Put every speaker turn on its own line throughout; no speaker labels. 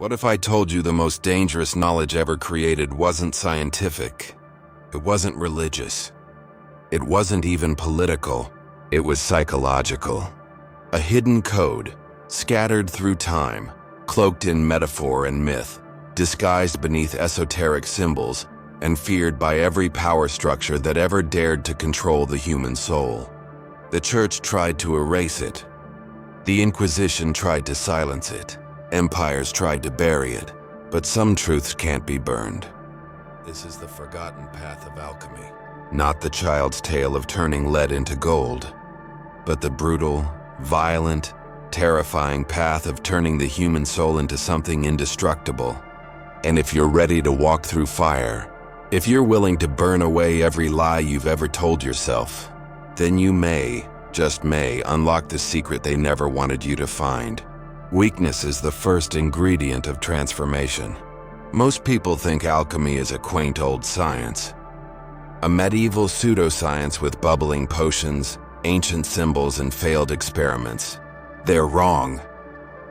What if I told you the most dangerous knowledge ever created wasn't scientific? It wasn't religious. It wasn't even political. It was psychological. A hidden code, scattered through time, cloaked in metaphor and myth, disguised beneath esoteric symbols, and feared by every power structure that ever dared to control the human soul. The church tried to erase it. The Inquisition tried to silence it. Empires tried to bury it. But some truths can't be burned. This is the forgotten path of alchemy. Not the child's tale of turning lead into gold, but the brutal, violent, terrifying path of turning the human soul into something indestructible. And if you're ready to walk through fire, if you're willing to burn away every lie you've ever told yourself, then you may, just may, unlock the secret they never wanted you to find. Weakness is the first ingredient of transformation. Most people think alchemy is a quaint old science, a medieval pseudoscience with bubbling potions, ancient symbols, and failed experiments. They're wrong.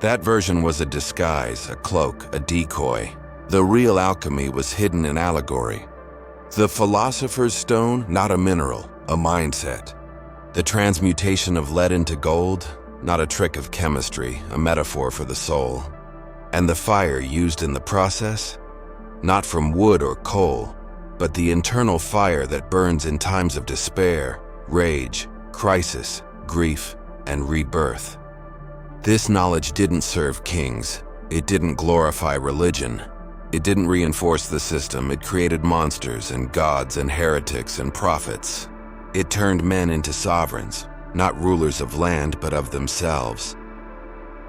That version was a disguise, a cloak, a decoy. The real alchemy was hidden in allegory. The philosopher's stone, not a mineral, a mindset. The transmutation of lead into gold, not a trick of chemistry, a metaphor for the soul. And the fire used in the process, not from wood or coal, but the internal fire that burns in times of despair, rage, crisis, grief, and rebirth. This knowledge didn't serve kings. It didn't glorify religion. It didn't reinforce the system. It created monsters and gods and heretics and prophets. It turned men into sovereigns, not rulers of land, but of themselves.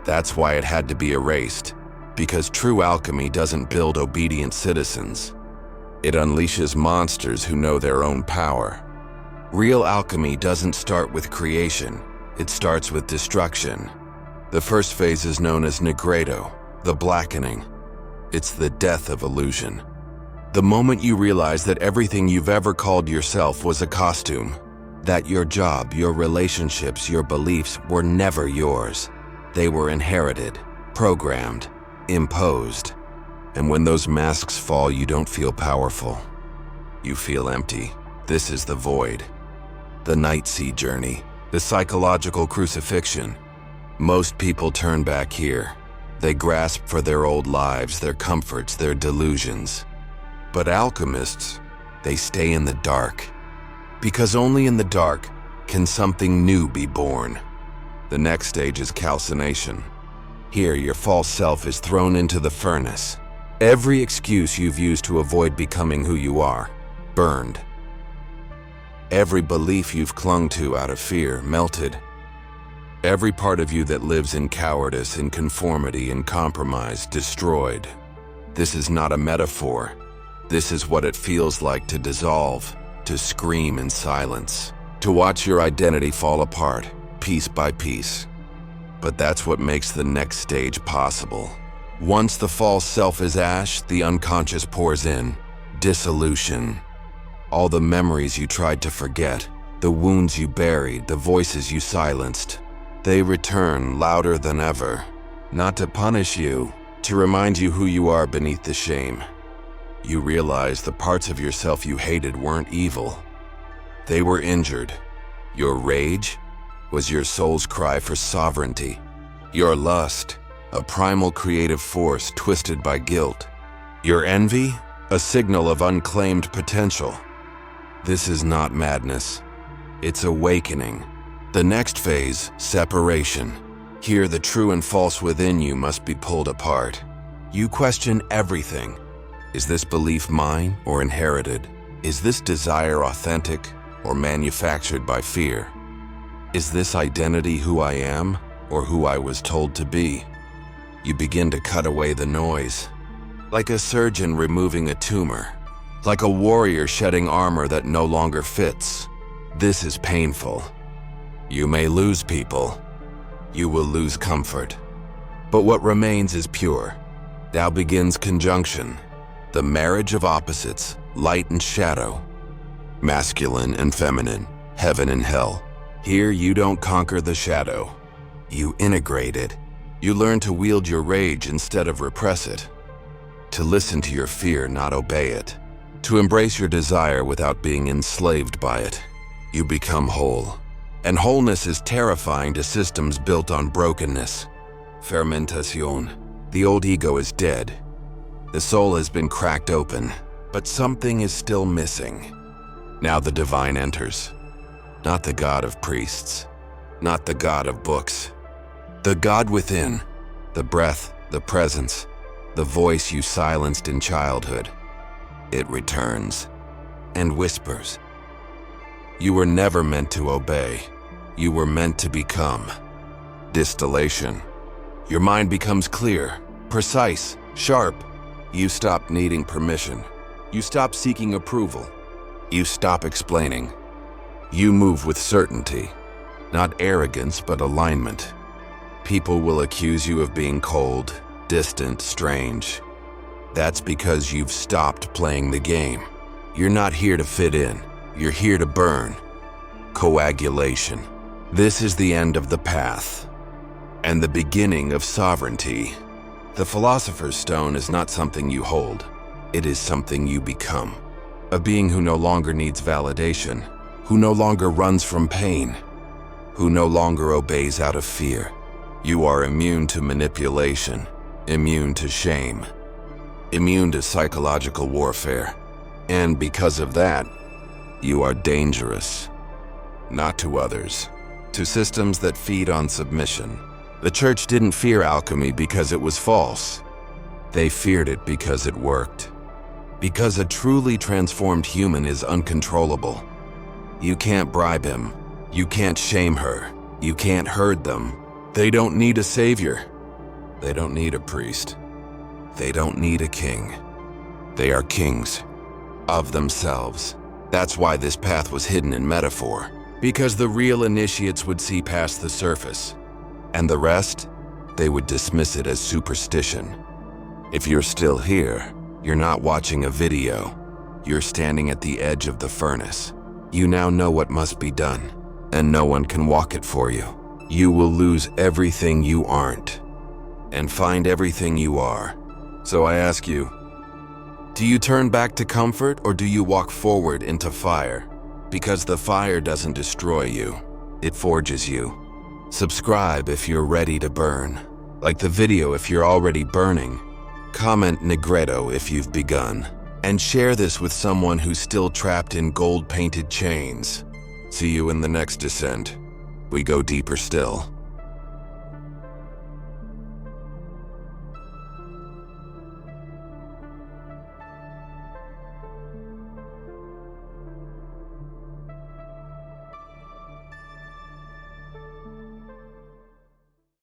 That's why it had to be erased, because true alchemy doesn't build obedient citizens. It unleashes monsters who know their own power. Real alchemy doesn't start with creation. It starts with destruction. The first phase is known as negredo, the blackening. It's the death of illusion. The moment you realize that everything you've ever called yourself was a costume, that your job, your relationships, your beliefs were never yours. They were inherited, programmed, imposed. And when those masks fall, you don't feel powerful. You feel empty. This is the void. The night sea journey, the psychological crucifixion. Most people turn back here. They grasp for their old lives, their comforts, their delusions. But alchemists, they stay in the dark. Because only in the dark can something new be born. The next stage is calcination. Here, your false self is thrown into the furnace. Every excuse you've used to avoid becoming who you are, burned. Every belief you've clung to out of fear, melted. Every part of you that lives in cowardice, in conformity, in compromise, destroyed. This is not a metaphor. This is what it feels like to dissolve, to scream in silence, to watch your identity fall apart, piece by piece. But that's what makes the next stage possible. Once the false self is ash, the unconscious pours in. Dissolution. All the memories you tried to forget, the wounds you buried, the voices you silenced, they return louder than ever. Not to punish you, to remind you who you are beneath the shame. You realize the parts of yourself you hated weren't evil. They were injured. Your rage was your soul's cry for sovereignty. Your lust, a primal creative force twisted by guilt. Your envy, a signal of unclaimed potential. This is not madness. It's awakening. The next phase, separation. Here, the true and false within you must be pulled apart. You question everything. Is this belief mine or inherited? Is this desire authentic or manufactured by fear? Is this identity who I am or who I was told to be? You begin to cut away the noise. Like a surgeon removing a tumor. Like a warrior shedding armor that no longer fits. This is painful. You may lose people. You will lose comfort. But what remains is pure. Now begins conjunction. The marriage of opposites, light and shadow. Masculine and feminine, heaven and hell. Here you don't conquer the shadow. You integrate it. You learn to wield your rage instead of repress it. To listen to your fear, not obey it. To embrace your desire without being enslaved by it. You become whole. And wholeness is terrifying to systems built on brokenness. Fermentation. The old ego is dead. The soul has been cracked open, but something is still missing. Now the divine enters. Not the God of priests. Not the God of books. The God within. The breath, the presence, the voice you silenced in childhood. It returns and whispers. You were never meant to obey. You were meant to become. Distillation. Your mind becomes clear, precise, sharp. You stop needing permission. You stop seeking approval. You stop explaining. You move with certainty. Not arrogance, but alignment. People will accuse you of being cold, distant, strange. That's because you've stopped playing the game. You're not here to fit in. You're here to burn. Coagulation. This is the end of the path and the beginning of sovereignty. The Philosopher's Stone is not something you hold. It is something you become. A being who no longer needs validation, who no longer runs from pain, who no longer obeys out of fear. You are immune to manipulation, immune to shame, immune to psychological warfare. And because of that, you are dangerous. Not to others, to systems that feed on submission. The church didn't fear alchemy because it was false. They feared it because it worked. Because a truly transformed human is uncontrollable. You can't bribe him. You can't shame her. You can't herd them. They don't need a savior. They don't need a priest. They don't need a king. They are kings of themselves. That's why this path was hidden in metaphor. Because the real initiates would see past the surface. And the rest, they would dismiss it as superstition. If you're still here, you're not watching a video. You're standing at the edge of the furnace. You now know what must be done, and no one can walk it for you. You will lose everything you aren't, and find everything you are. So I ask you, do you turn back to comfort, or do you walk forward into fire? Because the fire doesn't destroy you, it forges you. Subscribe if you're ready to burn. Like the video if you're already burning. Comment Negretto if you've begun. And share this with someone who's still trapped in gold-painted chains. See you in the next descent. We go deeper still.